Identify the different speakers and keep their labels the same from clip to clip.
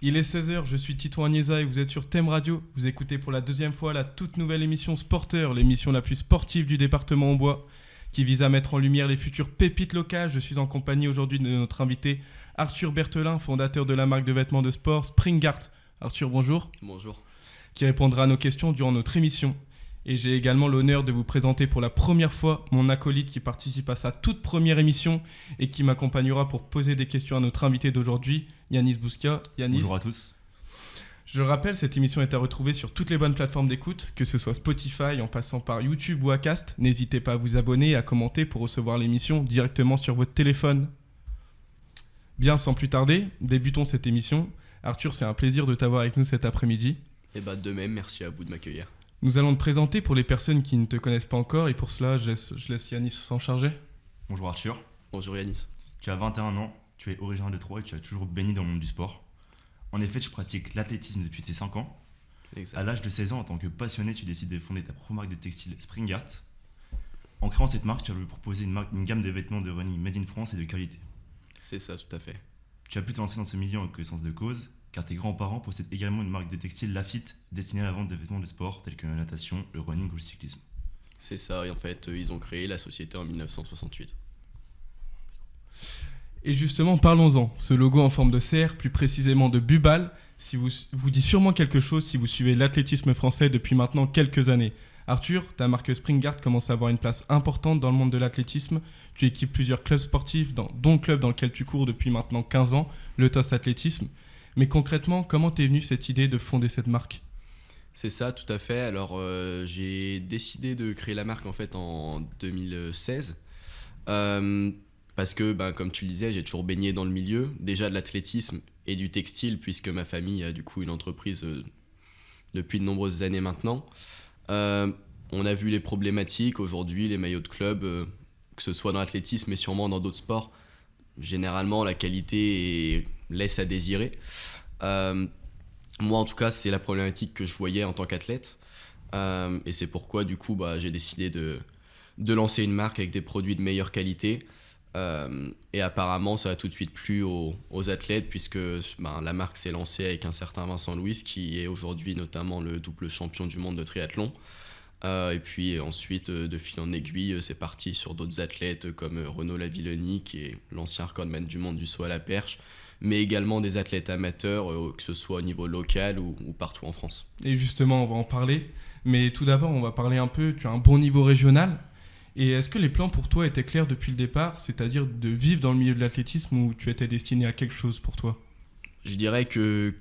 Speaker 1: Il est 16h, je suis Tito Agnesa et vous êtes sur Thème Radio. Vous écoutez pour la deuxième fois la toute nouvelle émission Sporteur, l'émission la plus sportive du département Ambois, qui vise à mettre en lumière les futures pépites locales. Je suis en compagnie aujourd'hui de notre invité Arthur Berthelin, fondateur de la marque de vêtements de sport Springart. Arthur, bonjour.
Speaker 2: Bonjour.
Speaker 1: Qui répondra à nos questions durant notre émission. Et j'ai également l'honneur de vous présenter pour la première fois mon acolyte qui participe à sa toute première émission et qui m'accompagnera pour poser des questions à notre invité d'aujourd'hui, Yanis Bouskia. Yanis.
Speaker 3: Bonjour à tous.
Speaker 1: Je le rappelle, cette émission est à retrouver sur toutes les bonnes plateformes d'écoute, que ce soit Spotify, en passant par YouTube ou Acast. N'hésitez pas à vous abonner et à commenter pour recevoir l'émission directement sur votre téléphone. Bien, sans plus tarder, débutons cette émission. Arthur, c'est un plaisir de t'avoir avec nous cet après-midi.
Speaker 2: Et de même, merci à vous de m'accueillir.
Speaker 1: Nous allons te présenter pour les personnes qui ne te connaissent pas encore et pour cela, je laisse Yanis s'en charger.
Speaker 3: Bonjour Arthur.
Speaker 2: Bonjour Yanis.
Speaker 3: Tu as 21 ans, tu es originaire de Troyes et tu as toujours baigné dans le monde du sport. En effet, tu pratiques l'athlétisme depuis tes 5 ans.
Speaker 2: Exact.
Speaker 3: À l'âge de 16 ans, en tant que passionné, tu décides de fonder ta propre marque de textile Springart. En créant cette marque, tu as voulu proposer une gamme de vêtements de running made in France et de qualité.
Speaker 2: C'est ça, tout à fait.
Speaker 3: Tu as pu te lancer dans ce milieu en connaissance de cause, car tes grands-parents possèdent également une marque de textile Lafitte destinée à la vente de vêtements de sport tels que la natation, le running ou le cyclisme.
Speaker 2: C'est ça, et en fait, ils ont créé la société en 1968.
Speaker 1: Et justement, parlons-en. Ce logo en forme de cerf, plus précisément de bubal, vous dit sûrement quelque chose si vous suivez l'athlétisme français depuis maintenant quelques années. Arthur, ta marque Springart commence à avoir une place importante dans le monde de l'athlétisme. Tu équipes plusieurs clubs sportifs, dont le club dans lequel tu cours depuis maintenant 15 ans, le TOS Athlétisme. Mais concrètement, comment t'es venue cette idée de fonder cette marque ?
Speaker 2: C'est ça, tout à fait. Alors, j'ai décidé de créer la marque en fait en 2016. Parce que, comme tu le disais, j'ai toujours baigné dans le milieu, déjà de l'athlétisme et du textile, puisque ma famille a du coup une entreprise depuis de nombreuses années maintenant. On a vu les problématiques aujourd'hui, les maillots de club, que ce soit dans l'athlétisme mais sûrement dans d'autres sports. Généralement, la qualité laisse à désirer. Moi, en tout cas, c'est la problématique que je voyais en tant qu'athlète. Et c'est pourquoi, du coup, j'ai décidé de lancer une marque avec des produits de meilleure qualité. Et apparemment, ça a tout de suite plu aux athlètes, puisque la marque s'est lancée avec un certain Vincent Louis, qui est aujourd'hui notamment le double champion du monde de triathlon. Et puis ensuite, de fil en aiguille, c'est parti sur d'autres athlètes comme Renaud Lavillenie, qui est l'ancien recordman du monde du saut à la perche, mais également des athlètes amateurs, que ce soit au niveau local ou partout en France.
Speaker 1: Et justement, on va en parler. Mais tout d'abord, on va parler un peu, tu as un bon niveau régional. Et est-ce que les plans pour toi étaient clairs depuis le départ, c'est-à-dire de vivre dans le milieu de l'athlétisme ou tu étais destiné à quelque chose pour toi ?
Speaker 2: Je dirais que,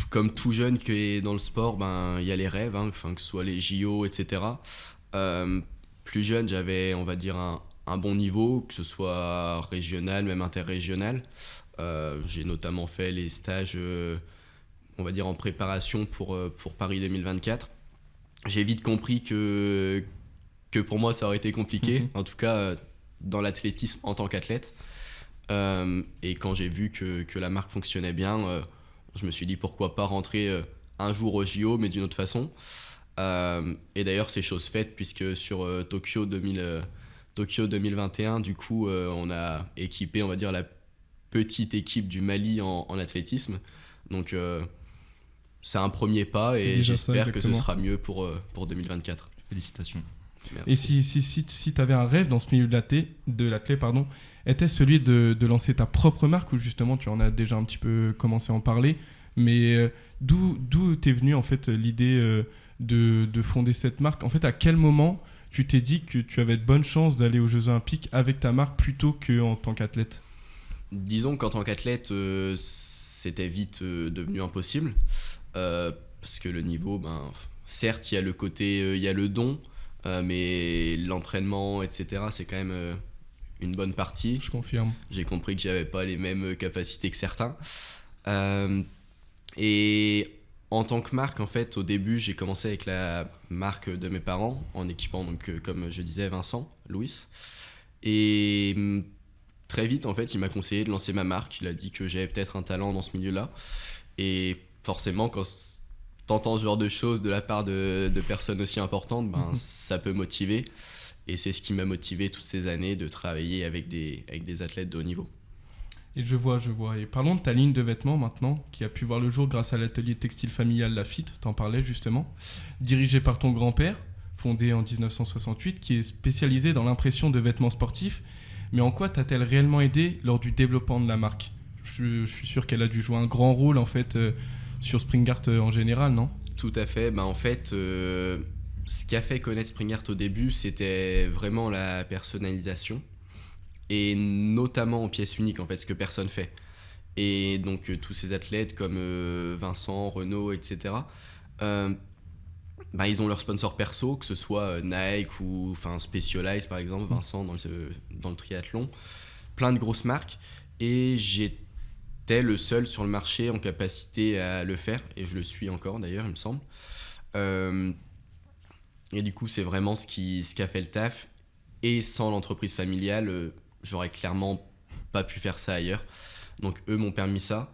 Speaker 2: comme tout jeune qui est dans le sport, il y a les rêves, que ce soit les JO, etc. Plus jeune, j'avais, on va dire, un bon niveau, que ce soit régional, même interrégional. J'ai notamment fait les stages, on va dire, en préparation pour Paris 2024. J'ai vite compris que pour moi, ça aurait été compliqué, en tout cas dans l'athlétisme en tant qu'athlète. Et quand j'ai vu que la marque fonctionnait bien, je me suis dit pourquoi pas rentrer un jour au JO, mais d'une autre façon. Et d'ailleurs, c'est chose faite, puisque sur Tokyo 2021, du coup, on a équipé, on va dire, la petite équipe du Mali en athlétisme. Donc, c'est un premier pas et j'espère que ce sera mieux pour 2024.
Speaker 3: Félicitations.
Speaker 2: Merci.
Speaker 1: Et si tu avais un rêve dans ce milieu de l'athlète, était-ce celui de lancer ta propre marque ou justement tu en as déjà un petit peu commencé à en parler, mais d'où t'es venue en fait l'idée de fonder cette marque ? En fait, à quel moment tu t'es dit que tu avais de bonnes chances d'aller aux Jeux Olympiques avec ta marque plutôt qu'en tant qu'athlète ?
Speaker 2: Disons qu'en tant qu'athlète, c'était vite devenu impossible parce que le niveau, certes, il y a le côté, il y a le don. Mais l'entraînement, etc., c'est quand même une bonne partie.
Speaker 1: Je confirme.
Speaker 2: J'ai compris que j'avais pas les mêmes capacités que certains. Et en tant que marque, en fait, au début, j'ai commencé avec la marque de mes parents, en équipant, donc, comme je disais, Vincent Louis. Et très vite, en fait, il m'a conseillé de lancer ma marque. Il a dit que j'avais peut-être un talent dans ce milieu-là. Et forcément, quand t'entends ce genre de choses de la part de personnes aussi importantes, ça peut motiver. Et c'est ce qui m'a motivé toutes ces années de travailler avec des athlètes de haut niveau.
Speaker 1: Et je vois. Et parlons de ta ligne de vêtements maintenant, qui a pu voir le jour grâce à l'atelier textile familial Lafitte, t'en parlais justement, dirigé par ton grand-père, fondé en 1968, qui est spécialisé dans l'impression de vêtements sportifs. Mais en quoi t'a-t-elle réellement aidé lors du développement de la marque ? Je suis sûr qu'elle a dû jouer un grand rôle en fait sur Springart en général, non ?
Speaker 2: Tout à fait. En fait, ce qui a fait connaître Springart au début, c'était vraiment la personnalisation. Et notamment en pièces uniques, en fait, ce que personne fait. Et donc, tous ces athlètes comme Vincent, Renaud, etc., ils ont leur sponsor perso, que ce soit Nike ou Specialized, par exemple, Vincent dans le triathlon. Plein de grosses marques. Et j'étais le seul sur le marché en capacité à le faire. Et je le suis encore, d'ailleurs, il me semble. Et du coup, c'est vraiment ce qui a fait le taf. Et sans l'entreprise familiale, j'aurais clairement pas pu faire ça ailleurs. Donc eux m'ont permis ça.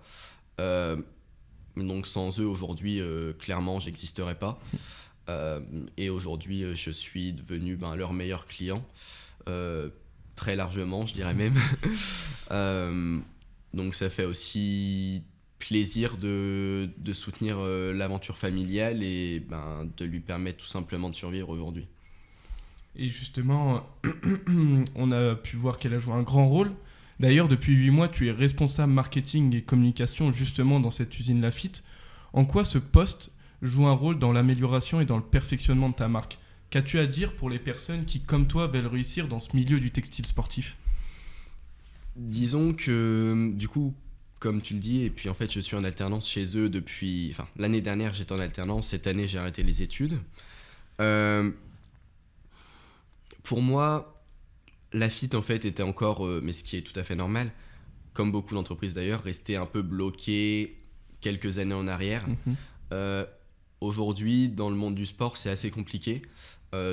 Speaker 2: Donc sans eux aujourd'hui, clairement, j'existerais pas. Et aujourd'hui, je suis devenu leur meilleur client. Très largement, je dirais même. Donc ça fait aussi plaisir de soutenir l'aventure familiale et de lui permettre tout simplement de survivre aujourd'hui.
Speaker 1: Et justement, on a pu voir qu'elle a joué un grand rôle. D'ailleurs, depuis 8 mois, tu es responsable marketing et communication justement dans cette usine Lafitte. En quoi ce poste joue un rôle dans l'amélioration et dans le perfectionnement de ta marque ? Qu'as-tu à dire pour les personnes qui, comme toi, veulent réussir dans ce milieu du textile sportif ?
Speaker 2: Disons que, du coup, comme tu le dis, et puis en fait, je suis en alternance chez eux depuis... l'année dernière, j'étais en alternance. Cette année, j'ai arrêté les études. Pour moi, Lafitte en fait était encore, mais ce qui est tout à fait normal, comme beaucoup d'entreprises d'ailleurs, resté un peu bloqué quelques années en arrière. Aujourd'hui, dans le monde du sport, c'est assez compliqué,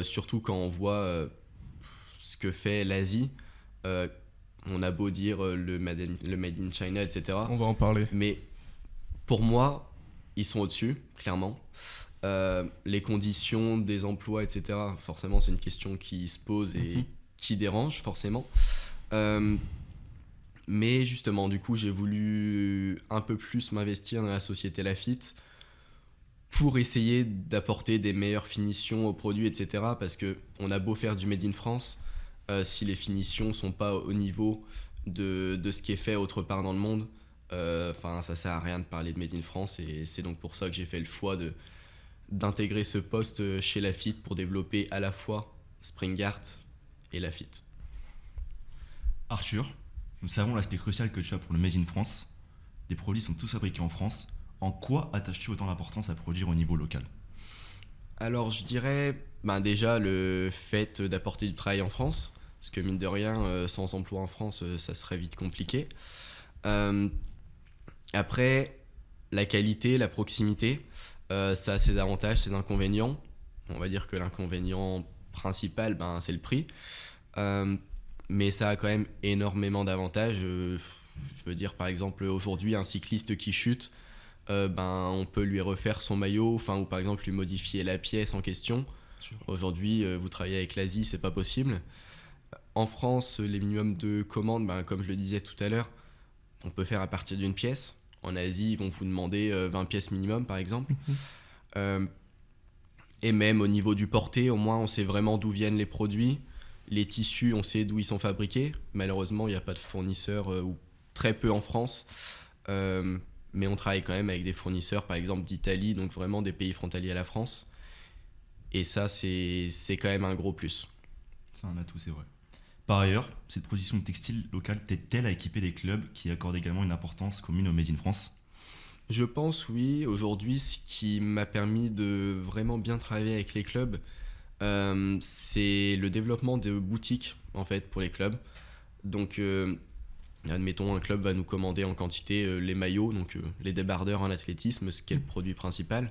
Speaker 2: surtout quand on voit ce que fait l'Asie. On a beau dire le made in China, etc.
Speaker 1: On va en parler.
Speaker 2: Mais pour moi, ils sont au-dessus, clairement. Les conditions des emplois, etc., forcément, c'est une question qui se pose et qui dérange, forcément. Mais justement, du coup, j'ai voulu un peu plus m'investir dans la société Lafitte pour essayer d'apporter des meilleures finitions aux produits, etc., parce qu'on a beau faire du Made in France, si les finitions ne sont pas au niveau de ce qui est fait autre part dans le monde, ça sert à rien de parler de Made in France, et c'est donc pour ça que j'ai fait le choix d'intégrer ce poste chez Lafitte pour développer à la fois Springart et Lafitte.
Speaker 3: Arthur, nous savons l'aspect crucial que tu as pour le Made in France. Les produits sont tous fabriqués en France. En quoi attaches-tu autant d'importance à produire au niveau local ?
Speaker 2: Alors je dirais déjà le fait d'apporter du travail en France, parce que mine de rien, sans emploi en France, ça serait vite compliqué. Après, la qualité, la proximité, ça a ses avantages, ses inconvénients. On va dire que l'inconvénient principal, c'est le prix. Mais ça a quand même énormément d'avantages. Je veux dire, par exemple, aujourd'hui, un cycliste qui chute, on peut lui refaire son maillot, ou par exemple lui modifier la pièce en question. Aujourd'hui, vous travaillez avec l'Asie, c'est pas possible. En France, les minimums de commandes, comme je le disais tout à l'heure, on peut faire à partir d'une pièce. En Asie, ils vont vous demander 20 pièces minimum, par exemple. Et même au niveau du porté, au moins, on sait vraiment d'où viennent les produits. Les tissus, on sait d'où ils sont fabriqués. Malheureusement, il n'y a pas de fournisseurs, ou très peu en France. Mais on travaille quand même avec des fournisseurs, par exemple d'Italie, donc vraiment des pays frontaliers à la France. Et ça, c'est quand même un gros plus.
Speaker 3: C'est un atout, c'est vrai. Par ailleurs, cette production de textile locale t'aide-t-elle à équiper des clubs qui accordent également une importance commune au Made in France ?
Speaker 2: Je pense, oui. Aujourd'hui, ce qui m'a permis de vraiment bien travailler avec les clubs, c'est le développement de boutiques, en fait, pour les clubs. Donc, admettons, un club va nous commander en quantité les maillots, donc les débardeurs en athlétisme, ce qui est le produit principal.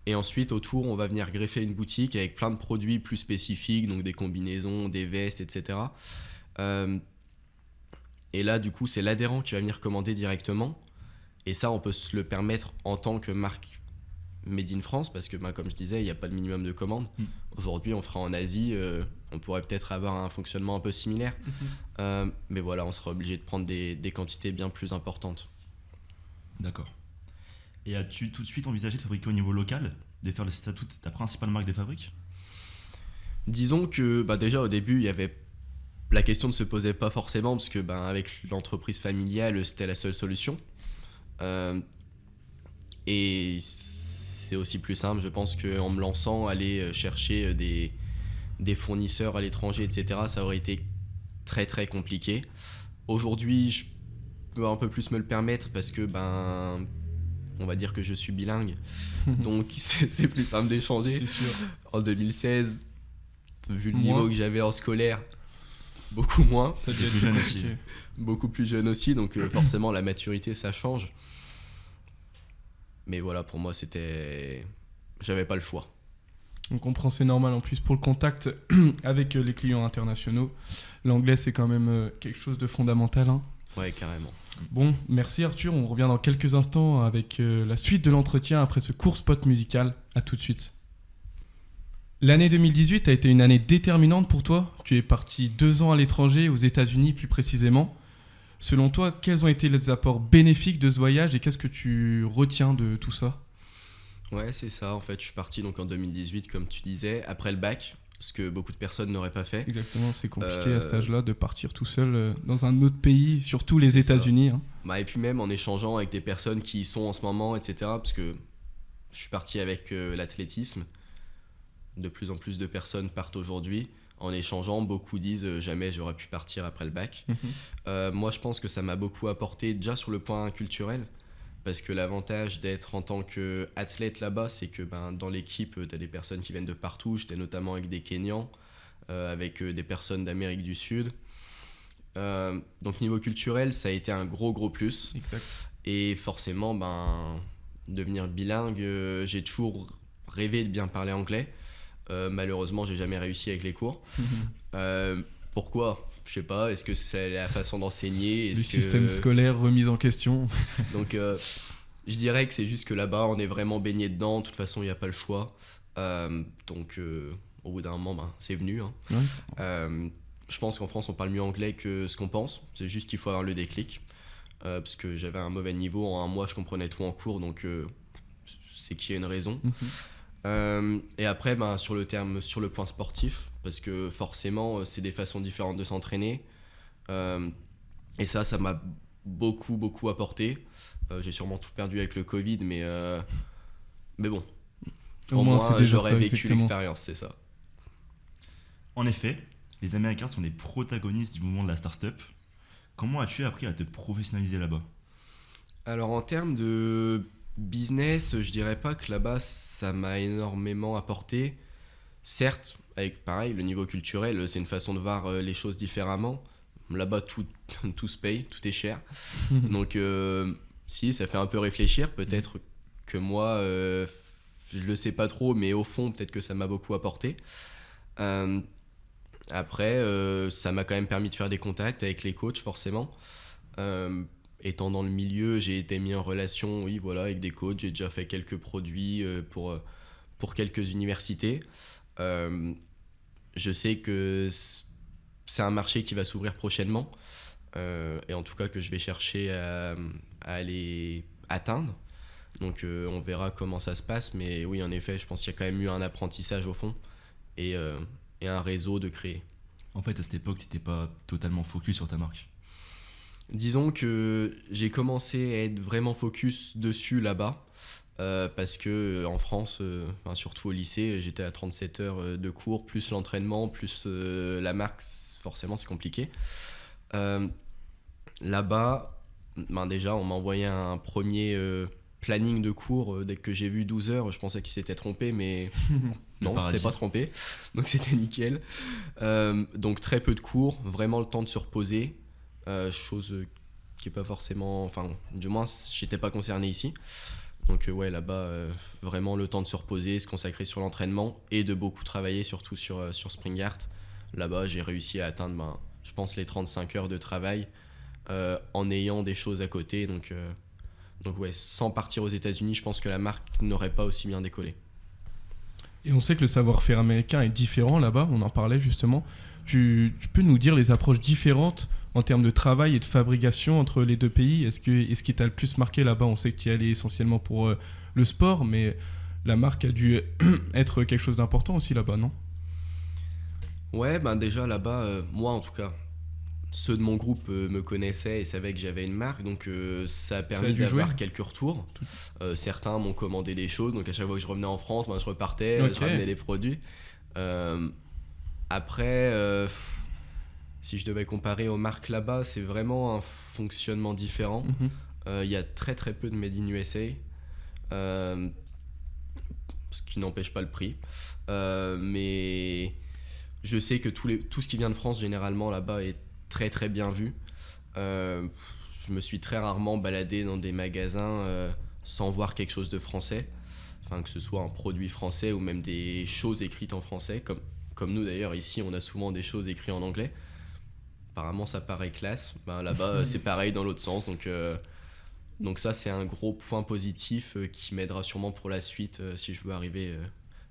Speaker 2: Et ensuite, autour, on va venir greffer une boutique avec plein de produits plus spécifiques, donc des combinaisons, des vestes, etc. Et là, du coup, c'est l'adhérent qui va venir commander directement. Et ça, on peut se le permettre en tant que marque Made in France, parce que, comme je disais, il n'y a pas de minimum de commande. Aujourd'hui, on fera en Asie, on pourrait peut-être avoir un fonctionnement un peu similaire. Mais voilà, on sera obligé de prendre des quantités bien plus importantes.
Speaker 3: D'accord. Et as-tu tout de suite envisagé de fabriquer au niveau local, de faire le statut de ta principale marque de fabrique?
Speaker 2: Disons que déjà au début, la question ne se posait pas forcément parce que avec l'entreprise familiale, c'était la seule solution. Et c'est aussi plus simple, je pense qu'en me lançant, aller chercher des fournisseurs à l'étranger, etc., ça aurait été très très compliqué. Aujourd'hui, je peux un peu plus me le permettre parce que on va dire que je suis bilingue, donc c'est plus simple d'échanger.
Speaker 1: C'est sûr.
Speaker 2: En 2016, vu le
Speaker 1: Moins.
Speaker 2: niveau que j'avais en scolaire, beaucoup moins,
Speaker 1: Ça devait
Speaker 3: Plus
Speaker 1: être
Speaker 3: jeune
Speaker 1: compliqué.
Speaker 3: aussi.
Speaker 2: beaucoup plus jeune aussi, donc forcément la maturité ça change. Mais voilà, pour moi j'avais pas le choix.
Speaker 1: On comprend, c'est normal en plus pour le contact avec les clients internationaux. L'anglais, c'est quand même quelque chose de fondamental, hein.
Speaker 2: Ouais, carrément.
Speaker 1: Bon, merci Arthur. On revient dans quelques instants avec la suite de l'entretien après ce court spot musical. À tout de suite. L'année 2018 a été une année déterminante pour toi. Tu es parti 2 ans à l'étranger, aux États-Unis plus précisément. Selon toi, quels ont été les apports bénéfiques de ce voyage et qu'est-ce que tu retiens de tout ça?
Speaker 2: Ouais, c'est ça. En fait, je suis parti donc en 2018, comme tu disais, après le bac, ce que beaucoup de personnes n'auraient pas fait.
Speaker 1: Exactement, c'est compliqué à cet âge-là de partir tout seul dans un autre pays, surtout les
Speaker 2: C'est ça.
Speaker 1: États-Unis, hein.
Speaker 2: Et puis même en échangeant avec des personnes qui y sont en ce moment, etc. Parce que je suis parti avec l'athlétisme. De plus en plus de personnes partent aujourd'hui. En échangeant, beaucoup disent jamais j'aurais pu partir après le bac. Moi, je pense que ça m'a beaucoup apporté déjà sur le point culturel. Parce que l'avantage d'être en tant qu'athlète là-bas, c'est que dans l'équipe, tu as des personnes qui viennent de partout. J'étais notamment avec des Kenyans, avec des personnes d'Amérique du Sud. Donc niveau culturel, ça a été un gros plus.
Speaker 1: Exact.
Speaker 2: Et forcément, devenir bilingue, j'ai toujours rêvé de bien parler anglais. Malheureusement, j'ai jamais réussi avec les cours. Pourquoi? Je sais pas. Est-ce que c'est la façon d'enseigner?
Speaker 1: Le système scolaire remis en question.
Speaker 2: Donc, je dirais que c'est juste que là-bas, on est vraiment baigné dedans. De toute façon, il n'y a pas le choix. Donc, au bout d'un moment, c'est venu, hein.
Speaker 1: Ouais.
Speaker 2: Je pense qu'en France, on parle mieux anglais que ce qu'on pense. C'est juste qu'il faut avoir le déclic. Parce que j'avais un mauvais niveau. En un mois, je comprenais tout en cours. Donc, c'est qu'il y a une raison. Et après, sur le point sportif, parce que forcément, c'est des façons différentes de s'entraîner. Et ça m'a beaucoup apporté. J'ai sûrement tout perdu avec le Covid, mais bon.
Speaker 1: Au moins, c'est déjà
Speaker 2: j'aurais
Speaker 1: ça,
Speaker 2: vécu
Speaker 1: exactement.
Speaker 2: l'expérience, c'est ça.
Speaker 3: En effet, les Américains sont les protagonistes du mouvement de la start-up. Comment as-tu appris à te professionnaliser là-bas?
Speaker 2: Alors, en termes de business, je dirais pas que là-bas, ça m'a énormément apporté. Certes, avec pareil, le niveau culturel, c'est une façon de voir les choses différemment. Là-bas, tout se paye, tout est cher. Donc, si, ça fait un peu réfléchir. Peut-être que moi, je le sais pas trop, mais au fond, peut-être que ça m'a beaucoup apporté. Après, ça m'a quand même permis de faire des contacts avec les coachs, forcément. Étant dans le milieu, j'ai été mis en relation, oui, voilà, avec des coachs. J'ai déjà fait quelques produits pour quelques universités. Je sais que c'est un marché qui va s'ouvrir prochainement. Et en tout cas que je vais chercher à aller atteindre. Donc on verra comment ça se passe. Mais oui, en effet, je pense qu'il y a quand même eu un apprentissage au fond et un réseau de créer.
Speaker 3: En fait, à cette époque, tu n'étais pas totalement focus sur ta marque.
Speaker 2: Disons que j'ai commencé à être vraiment focus dessus là-bas. Parce que en France, surtout au lycée, j'étais à 37 heures de cours, plus l'entraînement, plus la marque, forcément c'est compliqué. Là-bas, déjà on m'a envoyé un premier planning de cours. Dès que j'ai vu 12 heures, je pensais qu'il s'était trompé, mais non,
Speaker 3: paradis.
Speaker 2: c'était pas trompé, donc c'était nickel. Donc très peu de cours, vraiment le temps de se reposer, chose qui est pas forcément, enfin du moins j'étais pas concerné ici. Donc ouais, là-bas, vraiment le temps de se reposer, se consacrer sur l'entraînement et de beaucoup travailler, surtout sur Spring Art. Là-bas, j'ai réussi à atteindre, je pense, les 35 heures de travail en ayant des choses à côté. Donc ouais, sans partir aux États-Unis, je pense que la marque n'aurait pas aussi bien décollé.
Speaker 1: Et on sait que le savoir-faire américain est différent là-bas, on en parlait justement. Tu peux nous dire les approches différentes en termes de travail et de fabrication entre les deux pays? Est-ce qui t'a le plus marqué là-bas? On sait que tu y allais essentiellement pour le sport, mais la marque a dû être quelque chose d'important aussi là-bas, non?
Speaker 2: Ouais, ben déjà là-bas, moi en tout cas, ceux de mon groupe me connaissaient et savaient que j'avais une marque, donc ça a permis
Speaker 1: dû jouer.
Speaker 2: d'avoir quelques retours.
Speaker 1: Tout-
Speaker 2: Certains m'ont commandé des choses, donc à chaque fois que je revenais en France, ben, je repartais,
Speaker 1: Ok.
Speaker 2: je ramenais des produits. Euh, Après, si je devais comparer aux marques là-bas, c'est vraiment un fonctionnement différent.
Speaker 1: Mhm.
Speaker 2: Il y a très très peu de Made in USA, euh, ce qui n'empêche pas le prix. Mais je sais que tout ce qui vient de France, généralement là-bas, est très très bien vu. Euh, je me suis très rarement baladé dans des magasins sans voir quelque chose de français. Enfin, que ce soit un produit français ou même des choses écrites en français. Comme nous d'ailleurs, ici, on a souvent des choses écrites en anglais. Apparemment, ça paraît classe. Ben, là-bas, c'est pareil dans l'autre sens. Donc ça, c'est un gros point positif qui m'aidera sûrement pour la suite si je veux arriver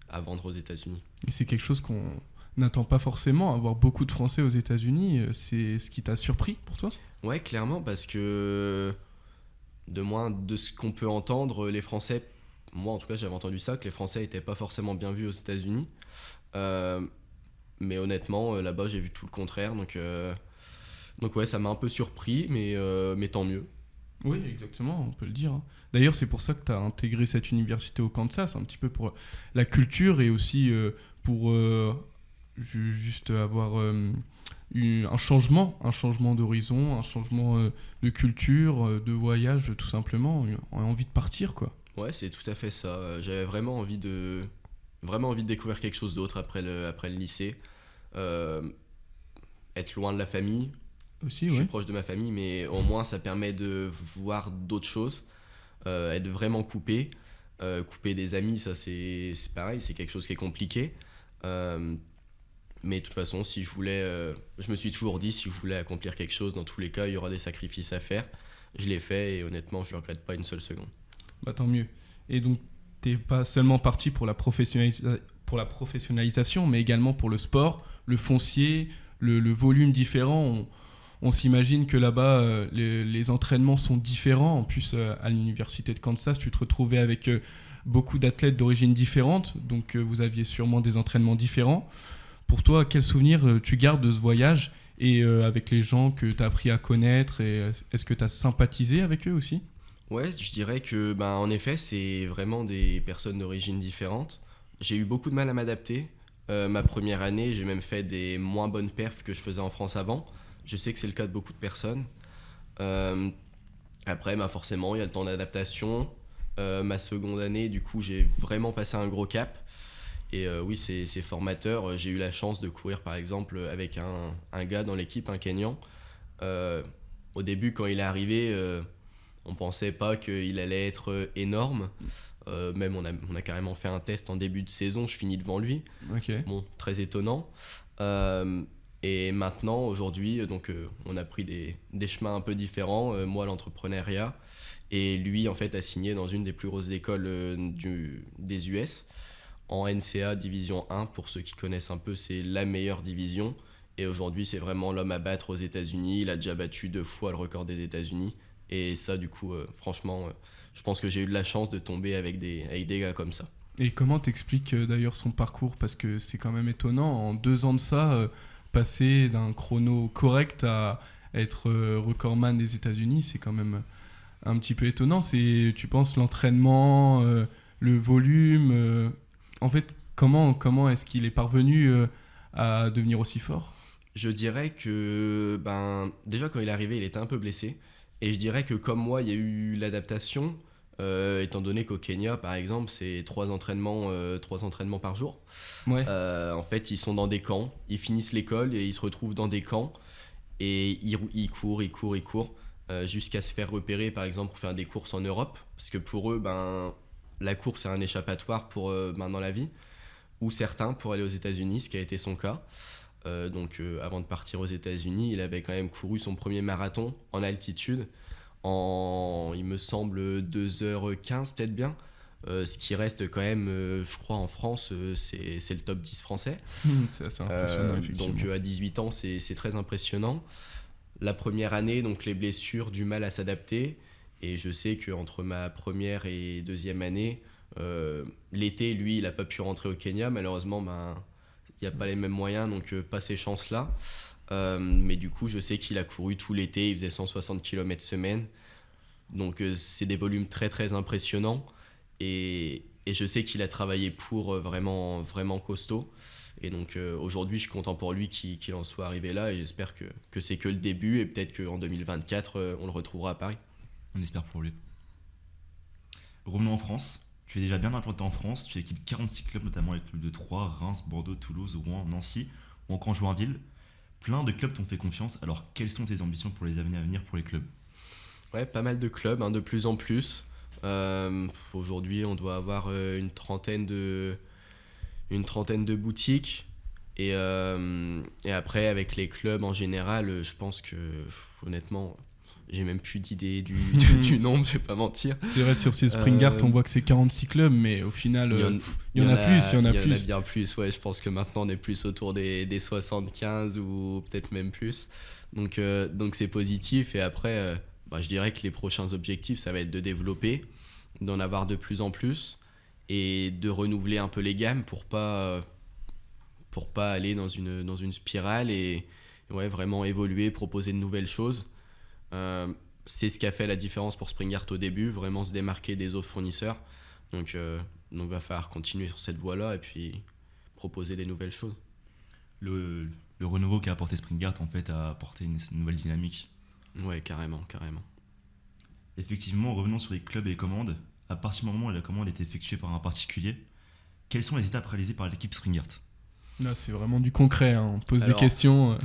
Speaker 2: à vendre aux États-Unis.
Speaker 1: Et c'est quelque chose qu'on n'attend pas forcément, avoir beaucoup de Français aux États-Unis, c'est ce qui t'a surpris pour toi?
Speaker 2: Ouais, clairement, parce que de moins de ce qu'on peut entendre, les Français, moi en tout cas, j'avais entendu ça, que les Français n'étaient pas forcément bien vus aux États-Unis. Euh, mais honnêtement, là-bas, j'ai vu tout le contraire. Donc ouais, ça m'a un peu surpris, mais tant mieux.
Speaker 1: Oui, exactement, on peut le dire, hein. D'ailleurs, c'est pour ça que tu as intégré cette université au Kansas, un petit peu pour la culture et aussi pour juste avoir un changement d'horizon, un changement de culture, de voyage, tout simplement, envie de partir, quoi.
Speaker 2: Ouais, c'est tout à fait ça. J'avais vraiment envie de découvrir quelque chose d'autre après le lycée. Euh, Être loin de la famille.
Speaker 1: Aussi,
Speaker 2: Je suis
Speaker 1: ouais.
Speaker 2: proche de ma famille, mais au moins ça permet de voir d'autres choses, être vraiment coupé. Couper des amis, ça c'est pareil, c'est quelque chose qui est compliqué. Euh, mais de toute façon, si je voulais, je me suis toujours dit, si je voulais accomplir quelque chose, dans tous les cas, il y aura des sacrifices à faire. Je l'ai fait et honnêtement, je ne regrette pas une seule seconde.
Speaker 1: Bah, tant mieux. Et donc, t'es pas seulement parti pour pour la professionnalisation, mais également pour le sport, le foncier, le volume différent. On s'imagine que là-bas, les entraînements sont différents. En plus, à l'université de Kansas, tu te retrouvais avec beaucoup d'athlètes d'origine différente, donc vous aviez sûrement des entraînements différents. Pour toi, quel souvenir tu gardes de ce voyage et avec les gens que tu as appris à connaître et est-ce que tu as sympathisé avec eux aussi?
Speaker 2: Ouais, je dirais que, ben, en effet, c'est vraiment des personnes d'origine différente. J'ai eu beaucoup de mal à m'adapter. Ma première année, j'ai même fait des moins bonnes perfs que je faisais en France avant. Je sais que c'est le cas de beaucoup de personnes. Euh, Après, ben, forcément, il y a le temps d'adaptation. Ma seconde année, du coup, j'ai vraiment passé un gros cap. Et oui, c'est formateur. J'ai eu la chance de courir, par exemple, avec un gars dans l'équipe, un Kenyan. Euh, Au début, quand il est arrivé, on pensait pas qu'il allait être énorme. Même on a carrément fait un test en début de saison, je finis devant lui.
Speaker 1: Ok.
Speaker 2: Bon, très étonnant. Euh, et maintenant, aujourd'hui, on a pris des chemins un peu différents. Moi, l'entrepreneuriat. Et lui, en fait, a signé dans une des plus grosses écoles des US. En NCA Division 1, pour ceux qui connaissent un peu, c'est la meilleure division. Et aujourd'hui, c'est vraiment l'homme à battre aux États-Unis. Il a déjà battu 2 fois le record des États-Unis. Et ça, du coup, franchement, je pense que j'ai eu de la chance de tomber avec des gars comme ça.
Speaker 1: Et comment t'expliques d'ailleurs son parcours? Parce que c'est quand même étonnant, en 2 ans de ça, passer d'un chrono correct à être recordman des États-Unis, c'est quand même un petit peu étonnant. C'est, tu penses, l'entraînement, le volume, en fait, comment est-ce qu'il est parvenu à devenir aussi fort?
Speaker 2: Je dirais que, ben, déjà, quand il est arrivé, il était un peu blessé. Et je dirais que, comme moi, il y a eu l'adaptation, étant donné qu'au Kenya, par exemple, c'est 3 entraînements par jour.
Speaker 1: Ouais.
Speaker 2: En fait, ils sont dans des camps, ils finissent l'école et ils se retrouvent dans des camps et ils courent jusqu'à se faire repérer, par exemple, pour faire des courses en Europe. Parce que pour eux, ben, la course est un échappatoire pour ben, dans la vie. Ou certains pour aller aux États-Unis, ce qui a été son cas. Avant de partir aux États-Unis, il avait quand même couru son premier marathon en altitude, il me semble 2h15 peut-être bien. Ce qui reste quand même, je crois, en France, c'est le top 10 français.
Speaker 1: C'est assez impressionnant, effectivement.
Speaker 2: Donc à 18 ans, c'est très impressionnant. La première année, donc les blessures, du mal à s'adapter. Et je sais qu'entre ma première et deuxième année, l'été, lui, il n'a pas pu rentrer au Kenya. Malheureusement, il n'y a pas les mêmes moyens, donc pas ces chances-là. Mais du coup, je sais qu'il a couru tout l'été, il faisait 160 km semaine. Donc c'est des volumes très très impressionnants. Et je sais qu'il a travaillé pour vraiment, vraiment costaud. Et donc aujourd'hui, je suis content pour lui qu'il en soit arrivé là. Et j'espère que c'est que le début. Et peut-être qu'en 2024, on le retrouvera à Paris.
Speaker 3: On espère pour lui. Revenons en France. Tu es déjà bien implanté en France. Tu équipes 46 clubs, notamment les clubs de Troyes, Reims, Bordeaux, Toulouse, Rouen, Nancy ou encore Joinville. Plein de clubs t'ont fait confiance. Alors, quelles sont tes ambitions pour les années à venir pour les clubs ?
Speaker 2: Ouais, pas mal de clubs, de plus en plus. Aujourd'hui, on doit avoir une trentaine de boutiques. Et après, avec les clubs en général, je pense que, honnêtement, j'ai même plus d'idée du nombre, je vais pas mentir.
Speaker 1: C'est vrai, sur ces Springart, on voit que c'est 46 clubs, mais au final, il y en a plus.
Speaker 2: Il y en a bien plus, ouais. Je pense que maintenant, on est plus autour des 75 ou peut-être même plus. Donc c'est positif. Et après, je dirais que les prochains objectifs, ça va être de développer, d'en avoir de plus en plus et de renouveler un peu les gammes pour pas aller dans une spirale et ouais, vraiment évoluer, proposer de nouvelles choses. C'est ce qui a fait la différence pour Springart au début, vraiment se démarquer des autres fournisseurs. Donc va falloir continuer sur cette voie-là et puis proposer des nouvelles choses.
Speaker 3: Le renouveau qu'a apporté Springart en fait a apporté une nouvelle dynamique.
Speaker 2: Ouais, carrément.
Speaker 3: Effectivement, revenons sur les clubs et les commandes. À partir du moment où la commande est effectuée par un particulier, quelles sont les étapes réalisées par l'équipe Springart ?
Speaker 1: Là, c'est vraiment du concret, on pose des questions.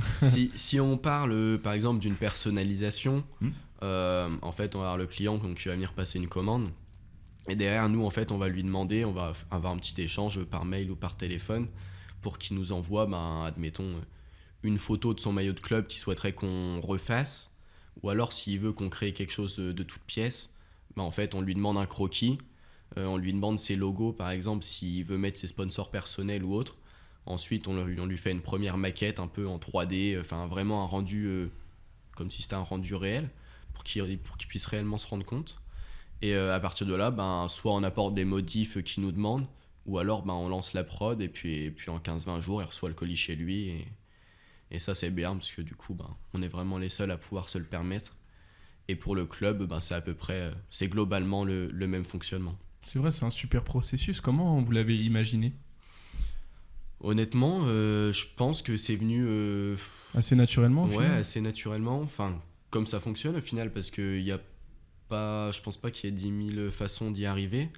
Speaker 2: Si on parle par exemple d'une personnalisation, en fait on va avoir le client qui va venir passer une commande et derrière nous en fait on va lui demander, on va avoir un petit échange par mail ou par téléphone pour qu'il nous envoie admettons une photo de son maillot de club qu'il souhaiterait qu'on refasse, ou alors s'il veut qu'on crée quelque chose de toute pièce, en fait on lui demande un croquis, on lui demande ses logos par exemple s'il veut mettre ses sponsors personnels ou autres. Ensuite, on lui fait une première maquette un peu en 3D, vraiment un rendu comme si c'était un rendu réel, pour qu'il puisse réellement se rendre compte. Et à partir de là, soit on apporte des modifs qu'il nous demande, ou alors on lance la prod, et puis en 15-20 jours, il reçoit le colis chez lui. Et ça, c'est bien, parce que du coup, on est vraiment les seuls à pouvoir se le permettre. Et pour le club, c'est à peu près, c'est globalement le même fonctionnement.
Speaker 1: C'est vrai, c'est un super processus. Comment vous l'avez imaginé ?
Speaker 2: Honnêtement, je pense que c'est venu...
Speaker 1: assez naturellement,
Speaker 2: ouais, assez naturellement. Comme ça fonctionne au final, parce que je pense pas qu'il y ait 10 000 façons d'y arriver.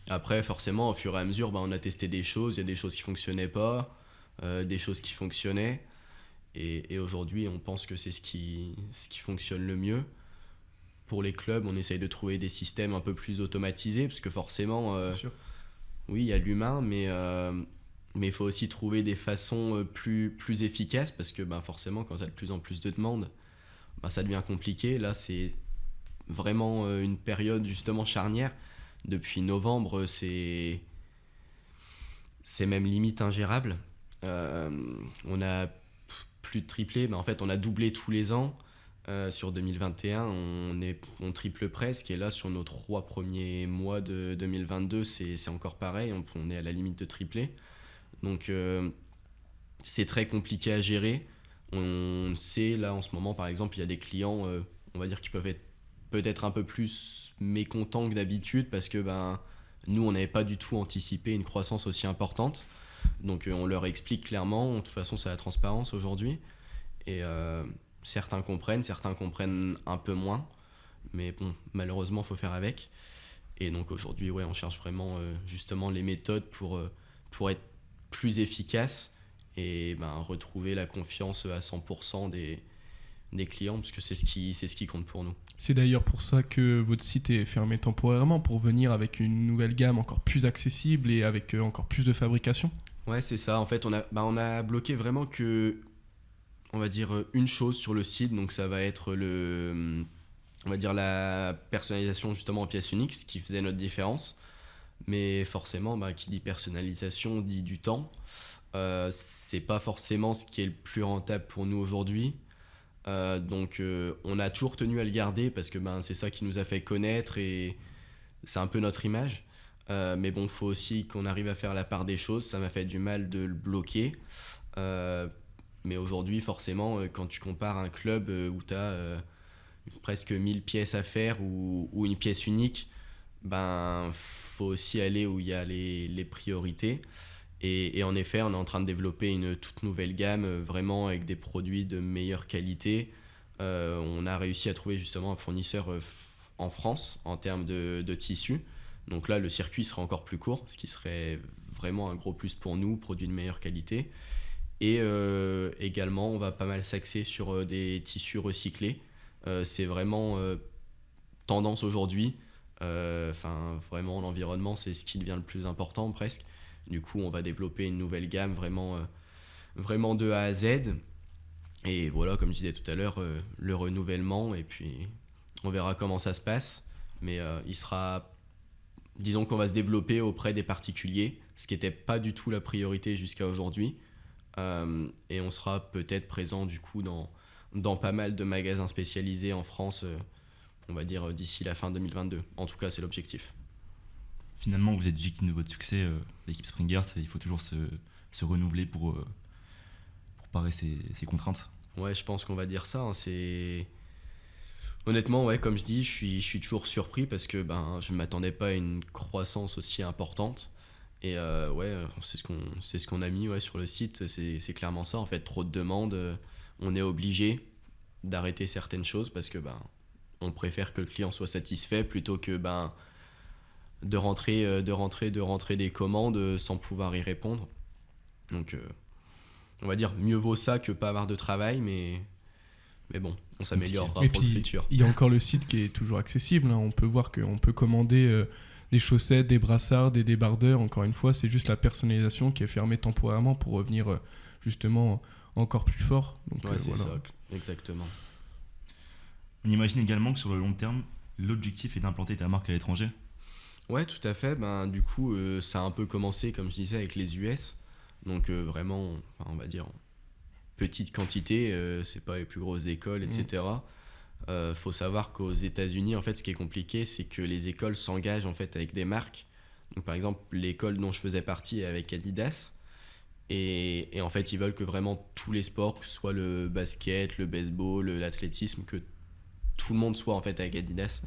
Speaker 2: Après, forcément, au fur et à mesure, on a testé des choses. Il y a des choses qui fonctionnaient pas, des choses qui fonctionnaient. Et aujourd'hui, on pense que c'est ce qui fonctionne le mieux. Pour les clubs, on essaye de trouver des systèmes un peu plus automatisés, parce que forcément...
Speaker 1: Bien sûr.
Speaker 2: Oui, il y a l'humain, mais il faut aussi trouver des façons plus efficaces parce que forcément, quand tu as de plus en plus de demandes, ça devient compliqué. Là, c'est vraiment une période justement charnière. Depuis novembre, c'est même limite ingérable. On a plus de triplé, en fait, on a doublé tous les ans. Sur 2021, on triple presque, et là sur nos 3 premiers mois de 2022, c'est encore pareil, on est à la limite de tripler. Donc c'est très compliqué à gérer. On sait là en ce moment par exemple, il y a des clients, on va dire qui peuvent être peut-être un peu plus mécontents que d'habitude parce que nous on n'avait pas du tout anticipé une croissance aussi importante. Donc on leur explique clairement, de toute façon c'est la transparence aujourd'hui. Et certains comprennent un peu moins, mais bon, malheureusement, il faut faire avec. Et donc aujourd'hui, on cherche vraiment justement les méthodes pour être plus efficace et retrouver la confiance à 100% des clients, parce que c'est ce qui compte pour nous.
Speaker 1: C'est d'ailleurs pour ça que votre site est fermé temporairement, pour venir avec une nouvelle gamme encore plus accessible et avec encore plus de fabrication.
Speaker 2: Ouais, c'est ça. En fait, on a bloqué vraiment que... on va dire une chose sur le site, donc ça va être le on va dire, la personnalisation justement en pièces uniques, ce qui faisait notre différence. Mais forcément, qui dit personnalisation dit du temps. C'est pas forcément ce qui est le plus rentable pour nous aujourd'hui. Donc on a toujours tenu à le garder parce que c'est ça qui nous a fait connaître et c'est un peu notre image. Mais bon, il faut aussi qu'on arrive à faire la part des choses. Ça m'a fait du mal de le bloquer. Mais aujourd'hui, forcément, quand tu compares un club où tu as presque 1000 pièces à faire ou une pièce unique, faut aussi aller où il y a les priorités. Et en effet, on est en train de développer une toute nouvelle gamme, vraiment avec des produits de meilleure qualité. On a réussi à trouver justement un fournisseur en France en termes de tissus. Donc là, le circuit sera encore plus court, ce qui serait vraiment un gros plus pour nous, produits de meilleure qualité. Et également, on va pas mal s'axer sur des tissus recyclés. C'est vraiment tendance aujourd'hui. Vraiment, l'environnement, c'est ce qui devient le plus important presque. Du coup, on va développer une nouvelle gamme vraiment de A à Z. Et voilà, comme je disais tout à l'heure, le renouvellement. Et puis, on verra comment ça se passe. Mais disons qu'on va se développer auprès des particuliers, ce qui n'était pas du tout la priorité jusqu'à aujourd'hui. Et on sera peut-être présent du coup dans pas mal de magasins spécialisés en France, on va dire d'ici la fin 2022. En tout cas, c'est l'objectif.
Speaker 3: Finalement, vous êtes victime de votre succès, l'équipe Springart, et il faut toujours se renouveler pour parer ces contraintes.
Speaker 2: Ouais, je pense qu'on va dire ça. Honnêtement, ouais, comme je dis, je suis toujours surpris parce que je ne m'attendais pas à une croissance aussi importante. Et c'est ce qu'on a mis sur le site, c'est clairement ça. En fait, trop de demandes, on est obligé d'arrêter certaines choses parce que on préfère que le client soit satisfait plutôt que de rentrer des commandes sans pouvoir y répondre. Donc on va dire mieux vaut ça que pas avoir de travail, mais bon, on s'améliorera pour le futur.
Speaker 1: Il y a encore le site qui est toujours accessible, hein. On peut voir qu'on peut commander des chaussettes, des brassards, des débardeurs. Encore une fois, c'est juste la personnalisation qui est fermée temporairement pour revenir justement encore plus fort. Donc,
Speaker 2: c'est
Speaker 1: voilà.
Speaker 2: ça, exactement.
Speaker 3: On imagine également que sur le long terme, l'objectif est d'implanter ta marque à l'étranger.
Speaker 2: Ouais, tout à fait. Du coup, ça a un peu commencé, comme je disais, avec les US. Donc vraiment, on va dire, petite quantité, c'est pas les plus grosses écoles, etc. Faut savoir qu'aux États-Unis, en fait, ce qui est compliqué, c'est que les écoles s'engagent en fait avec des marques. Donc, par exemple, l'école dont je faisais partie est avec Adidas. Et en fait, ils veulent que vraiment tous les sports, que ce soit le basket, le baseball, l'athlétisme, que tout le monde soit en fait avec Adidas.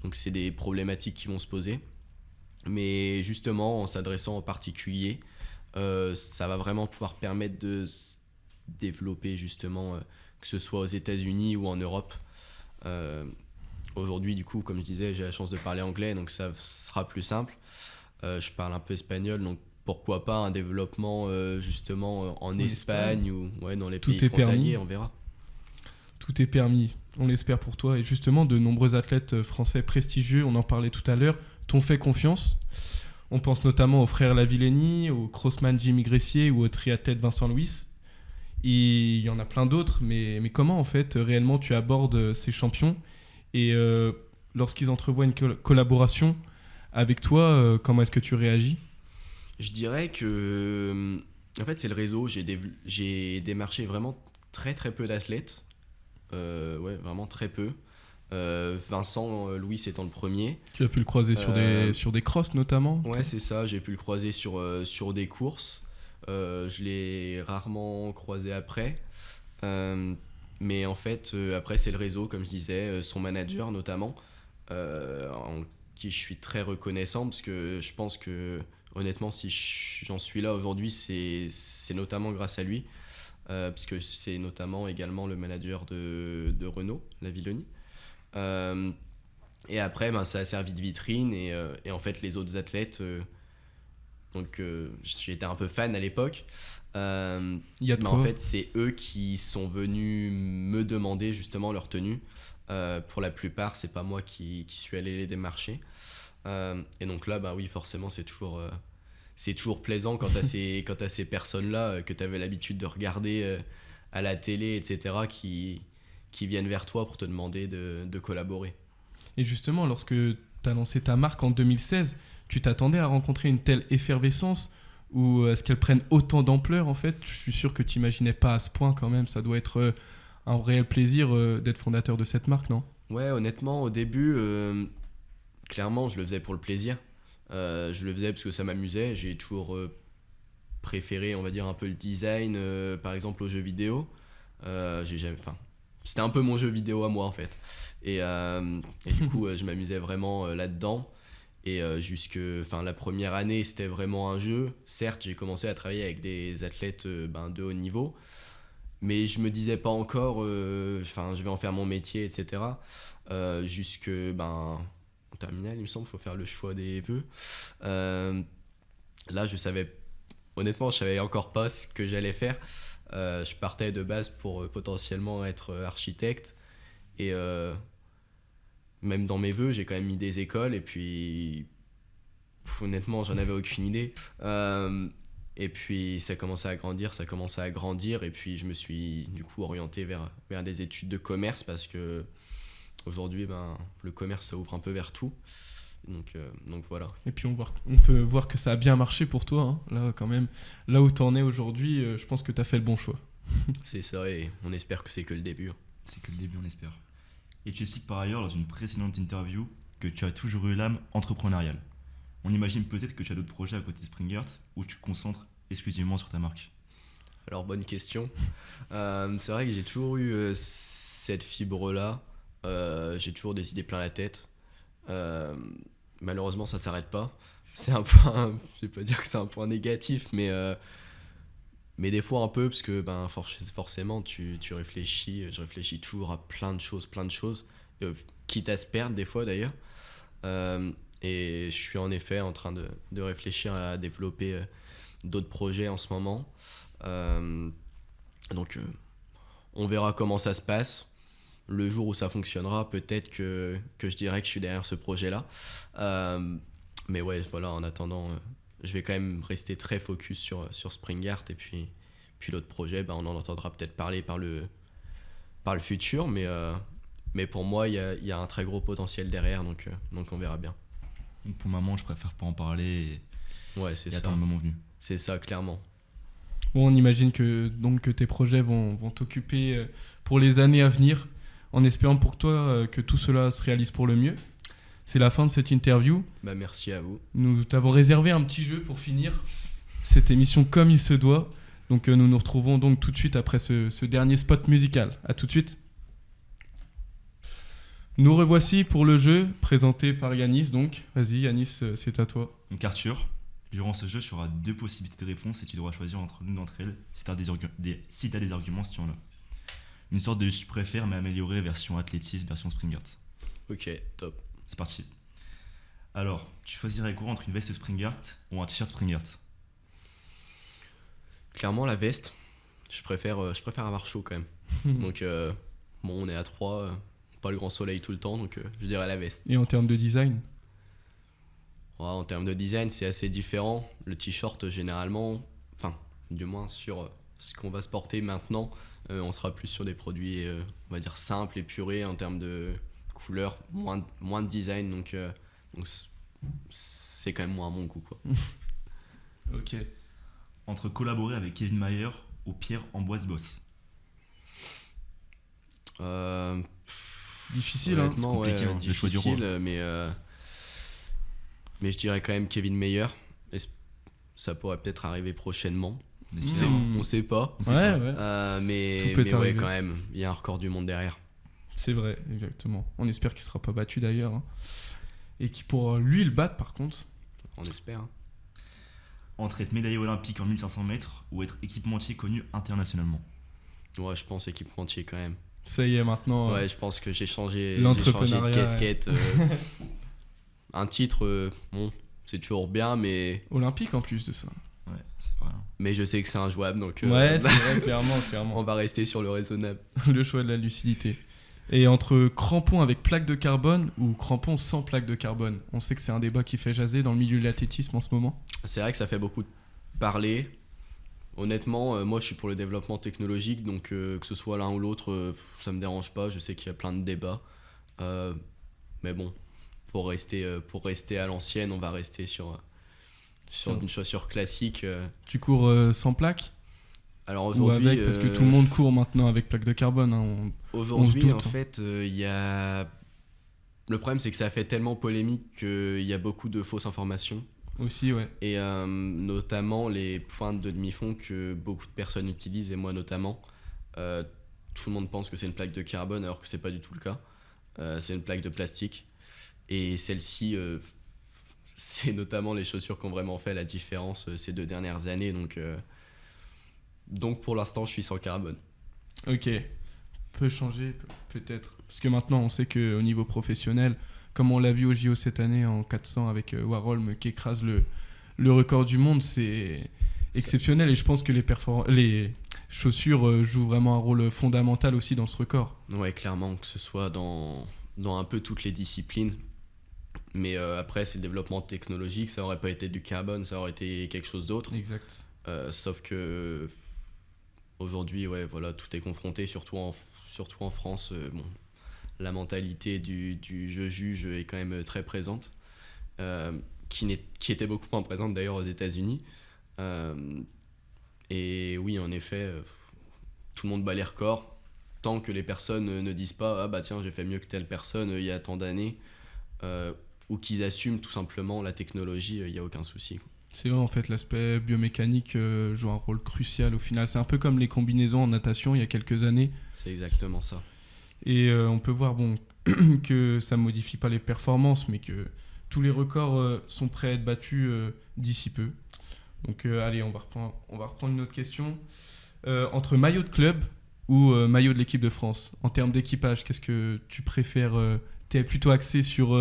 Speaker 2: Donc, c'est des problématiques qui vont se poser. Mais justement, en s'adressant en particulier, ça va vraiment pouvoir permettre de se développer justement, que ce soit aux États-Unis ou en Europe. Aujourd'hui, du coup, comme je disais, j'ai la chance de parler anglais, donc ça sera plus simple. Je parle un peu espagnol, donc pourquoi pas un développement justement en Espagne ou dans les pays frontaliers, on verra.
Speaker 1: Tout est permis, on l'espère pour toi. Et justement, de nombreux athlètes français prestigieux, on en parlait tout à l'heure, t'ont fait confiance. On pense notamment aux frères Lavillenie, au crossman Jimmy Gressier ou au triathlète Vincent Louis. Et il y en a plein d'autres, mais comment en fait réellement tu abordes ces champions et lorsqu'ils entrevoient une collaboration avec toi, comment est-ce que tu réagis ?
Speaker 2: Je dirais que en fait c'est le réseau. J'ai démarché vraiment très très peu d'athlètes, vraiment très peu. Vincent Louis étant le premier.
Speaker 1: Tu as pu le croiser sur des crosses notamment ?
Speaker 2: Ouais, c'est ça, j'ai pu le croiser sur des courses. Je l'ai rarement croisé après. Mais en fait, après, c'est le réseau, comme je disais, son manager notamment, en qui je suis très reconnaissant parce que je pense que, honnêtement, si j'en suis là aujourd'hui, c'est notamment grâce à lui, parce que c'est notamment également le manager de Renault, Lavillenie. Et après, ça a servi de vitrine et en fait, les autres athlètes. Donc j'étais un peu fan à l'époque. Mais en fait, c'est eux qui sont venus me demander justement leur tenue. Pour la plupart, c'est pas moi qui suis allé les démarcher. Et donc là, oui, forcément, c'est toujours plaisant quand t'as ces personnes-là que t'avais l'habitude de regarder à la télé, etc., qui qui viennent vers toi pour te demander de collaborer.
Speaker 1: Et justement, lorsque tu as lancé ta marque en 2016, tu t'attendais à rencontrer une telle effervescence ou est-ce qu'elle prenne autant d'ampleur en fait? Je suis sûr que tu n'imaginais pas à ce point quand même. Ça doit être un réel plaisir d'être fondateur de cette marque, non?
Speaker 2: Ouais, honnêtement, au début, clairement, je le faisais pour le plaisir. Je le faisais parce que ça m'amusait. J'ai toujours préféré, on va dire, un peu le design, par exemple, aux jeux vidéo. C'était un peu mon jeu vidéo à moi, en fait. Et du coup, je m'amusais vraiment là-dedans. Et la première année, c'était vraiment un jeu. Certes, j'ai commencé à travailler avec des athlètes de haut niveau. Mais je me disais pas encore, je vais en faire mon métier, etc. En terminale, il me semble, il faut faire le choix des vœux. Là, honnêtement, je savais encore pas ce que j'allais faire. Je partais de base pour potentiellement être architecte. Et même dans mes vœux, j'ai quand même mis des écoles. Et puis, honnêtement, j'en avais aucune idée. Et puis ça commençait à grandir, et puis je me suis du coup orienté vers des études de commerce parce que aujourd'hui le commerce ça ouvre un peu vers tout, donc voilà.
Speaker 1: Et puis on peut voir que ça a bien marché pour toi, hein. Là quand même, là où tu en es aujourd'hui, je pense que tu as fait le bon choix.
Speaker 2: C'est ça, et on espère que c'est que le début.
Speaker 3: C'est que le début, on espère. Et tu expliques par ailleurs dans une précédente interview que tu as toujours eu l'âme entrepreneuriale. On imagine peut-être que tu as d'autres projets à côté de Springart où tu te concentres exclusivement sur ta marque.
Speaker 2: Alors, bonne question. C'est vrai que j'ai toujours eu cette fibre-là. J'ai toujours des idées plein la tête. Malheureusement, ça s'arrête pas. C'est un point, je vais pas dire que c'est un point négatif, mais des fois un peu, parce que forcément, je réfléchis toujours à plein de choses, quitte à se perdre des fois d'ailleurs. Et je suis en effet en train de réfléchir à développer d'autres projets en ce moment. Donc on verra comment ça se passe. Le jour où ça fonctionnera, peut-être que je dirais que je suis derrière ce projet-là. Mais ouais, voilà, en attendant, je vais quand même rester très focus sur Springart. Et puis l'autre projet, on en entendra peut-être parler par le futur. Mais pour moi, il y a un très gros potentiel derrière, donc on verra bien.
Speaker 3: Donc pour le moment, je préfère pas en parler et attendre le moment venu.
Speaker 2: C'est ça, clairement.
Speaker 1: Bon, on imagine que tes projets vont t'occuper pour les années à venir, en espérant pour toi que tout cela se réalise pour le mieux. C'est la fin de cette interview.
Speaker 2: Merci à vous.
Speaker 1: Nous t'avons réservé un petit jeu pour finir cette émission comme il se doit. Donc nous nous retrouvons donc tout de suite après ce dernier spot musical. À tout de suite. Nous revoici pour le jeu présenté par Yanis. Donc, vas-y Yanis, c'est à toi.
Speaker 3: Donc Arthur, durant ce jeu, tu auras 2 possibilités de réponse et tu devras choisir entre l'une d'entre elles si tu as des arguments, si tu en as. Une sorte de je préfère mais améliorée version athlétisme, version Springart.
Speaker 2: Ok, top.
Speaker 3: C'est parti. Alors, tu choisirais quoi entre une veste Springart ou un t-shirt Springart?
Speaker 2: Clairement la veste. Je préfère avoir chaud quand même. Donc on est à 3, pas le grand soleil tout le temps, donc je dirais la veste.
Speaker 1: Et en termes de design?
Speaker 2: Ouais, en termes de design, c'est assez différent. Le t-shirt, généralement, du moins sur ce qu'on va se porter maintenant, on sera plus sur des produits, on va dire, simples, épurés en termes de couleurs, moins de design, donc c'est quand même moins à mon goût, quoi.
Speaker 3: Ok. Entre collaborer avec Kevin Mayer ou Pierre Ambroise Boss?
Speaker 1: Difficile,
Speaker 3: ouais, c'est compliqué, hein, le choix du roi.
Speaker 2: Mais je dirais quand même Kevin Mayer. Et ça pourrait peut-être arriver prochainement. On sait pas. Mais ouais, quand même, il y a un record du monde derrière.
Speaker 1: C'est vrai, exactement. On espère qu'il sera pas battu d'ailleurs, hein. Et qu'il pourra lui le battre par contre.
Speaker 2: On espère. Hein.
Speaker 3: Entre être médaillé olympique en 1500 mètres ou être équipementier connu internationalement?
Speaker 2: Ouais, je pense équipementier quand même.
Speaker 1: Ça y est, maintenant.
Speaker 2: Ouais, je pense que j'ai changé
Speaker 1: l'entrepreneuriat,
Speaker 2: de casquette. Un titre, bon, c'est toujours bien, mais.
Speaker 1: Olympique en plus de ça.
Speaker 3: Ouais, c'est vrai.
Speaker 2: Mais je sais que c'est injouable, donc.
Speaker 1: Ouais, c'est vrai, clairement.
Speaker 2: On va rester sur le raisonnable.
Speaker 1: Le choix de la lucidité. Et entre crampons avec plaque de carbone ou crampons sans plaque de carbone? On sait que c'est un débat qui fait jaser dans le milieu de l'athlétisme en ce moment.
Speaker 2: C'est vrai que ça fait beaucoup parler. Honnêtement, moi je suis pour le développement technologique, donc que ce soit l'un ou l'autre, ça me dérange pas. Je sais qu'il y a plein de débats. Euh, mais bon, pour rester à l'ancienne, on va rester sur une chaussure classique.
Speaker 1: Tu cours sans plaque
Speaker 2: Alors
Speaker 1: ou
Speaker 2: aujourd'hui,
Speaker 1: avec? Parce que tout le monde court maintenant avec plaque de carbone. Hein, on se
Speaker 2: aujourd'hui
Speaker 1: doute.
Speaker 2: en fait, il y a... Le problème, c'est que ça a fait tellement polémique qu'il y a beaucoup de fausses informations.
Speaker 1: Aussi, ouais.
Speaker 2: Et notamment les pointes de demi-fond que beaucoup de personnes utilisent, et moi notamment. Tout le monde pense que c'est une plaque de carbone alors que c'est pas du tout le cas. C'est une plaque de plastique. Et celle-ci, c'est notamment les chaussures qui ont vraiment fait la différence ces 2 dernières années. Donc pour l'instant, je suis sans carbone.
Speaker 1: Ok. Peut changer, peut-être. Parce que maintenant, on sait qu'au niveau professionnel, comme on l'a vu au JO cette année en 400 avec Warholm qui écrase le record du monde, c'est exceptionnel. Et je pense que les chaussures jouent vraiment un rôle fondamental aussi dans ce record.
Speaker 2: Ouais, clairement, que ce soit dans un peu toutes les disciplines. Mais après, c'est le développement technologique, ça aurait pas été du carbone, ça aurait été quelque chose d'autre.
Speaker 1: Exact.
Speaker 2: Sauf que aujourd'hui, ouais, voilà, tout est confronté, surtout en France. Bon, la mentalité du je juge est quand même très présente, qui était beaucoup moins présente d'ailleurs aux États-Unis. Et oui, en effet, tout le monde bat les records tant que les personnes ne disent pas ah bah tiens, j'ai fait mieux que telle personne il y a tant d'années, ou qu'ils assument tout simplement la technologie, il n'y a aucun souci.
Speaker 1: C'est vrai, en fait, l'aspect biomécanique joue un rôle crucial au final. C'est un peu comme les combinaisons en natation il y a quelques années.
Speaker 2: C'est exactement ça.
Speaker 1: Et on peut voir que ça ne modifie pas les performances, mais que tous les records sont prêts à être battus d'ici peu. Donc allez, on va reprendre une autre question. Entre maillot de club ou maillot de l'équipe de France, en termes d'équipage, qu'est-ce que tu préfères T'es plutôt axé sur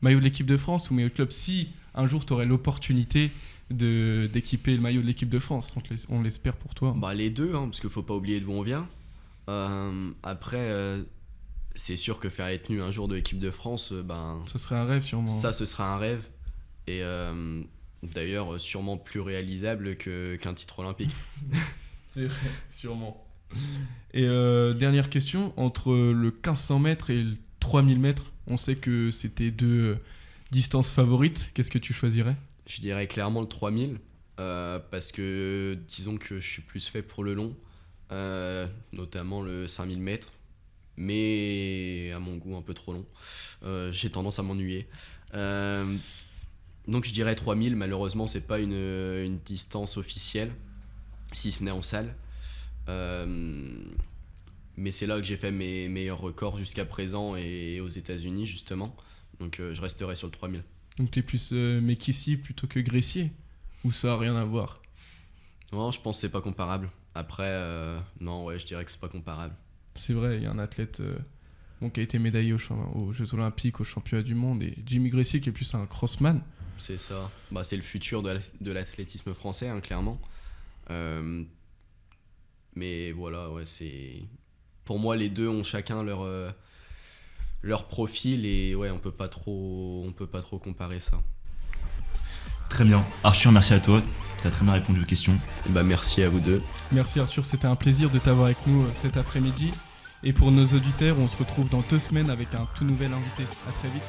Speaker 1: maillot de l'équipe de France ou maillot de club? Si un jour tu aurais l'opportunité d'équiper le maillot de l'équipe de France, on l'espère pour toi.
Speaker 2: Bah, les deux, hein, parce qu'il ne faut pas oublier d'où on vient. Après, c'est sûr que faire les tenues un jour de l'équipe de France,
Speaker 1: Ce serait un rêve sûrement.
Speaker 2: ça ce sera un rêve. Et d'ailleurs, sûrement plus réalisable qu'un titre olympique.
Speaker 1: C'est vrai, sûrement. Et dernière question, entre le 1500 mètres et le 3000 mètres, on sait que c'était 2 distances favorites. Qu'est-ce que tu choisirais?
Speaker 2: Je dirais clairement le 3000, parce que disons que je suis plus fait pour le long, notamment le 5000 mètres, mais à mon goût un peu trop long. J'ai tendance à m'ennuyer. Donc je dirais 3000, malheureusement c'est pas une distance officielle, si ce n'est en salle. Mais c'est là que j'ai fait mes meilleurs records jusqu'à présent et aux États-Unis justement. Donc je resterai sur le 3000.
Speaker 1: Donc t'es plus Mekissi plutôt que Gressier? Ou ça n'a rien à voir?
Speaker 2: Non, je pense que c'est pas comparable. Après, non, ouais, je dirais que c'est pas comparable.
Speaker 1: C'est vrai, il y a un athlète qui a été médaillé aux Jeux Olympiques, aux Championnats du Monde, et Jimmy Gressier qui est plus un crossman.
Speaker 2: C'est ça. Bah, c'est le futur de l'athlétisme français, hein, clairement. Mais voilà, ouais, c'est... Pour moi, les deux ont chacun leur profil et ouais, on peut pas trop comparer ça.
Speaker 3: Très bien. Arthur, merci à toi. Tu as très bien répondu aux questions.
Speaker 2: Bah, merci à vous deux.
Speaker 1: Merci Arthur, c'était un plaisir de t'avoir avec nous cet après-midi. Et pour nos auditeurs, on se retrouve dans 2 semaines avec un tout nouvel invité. À très vite.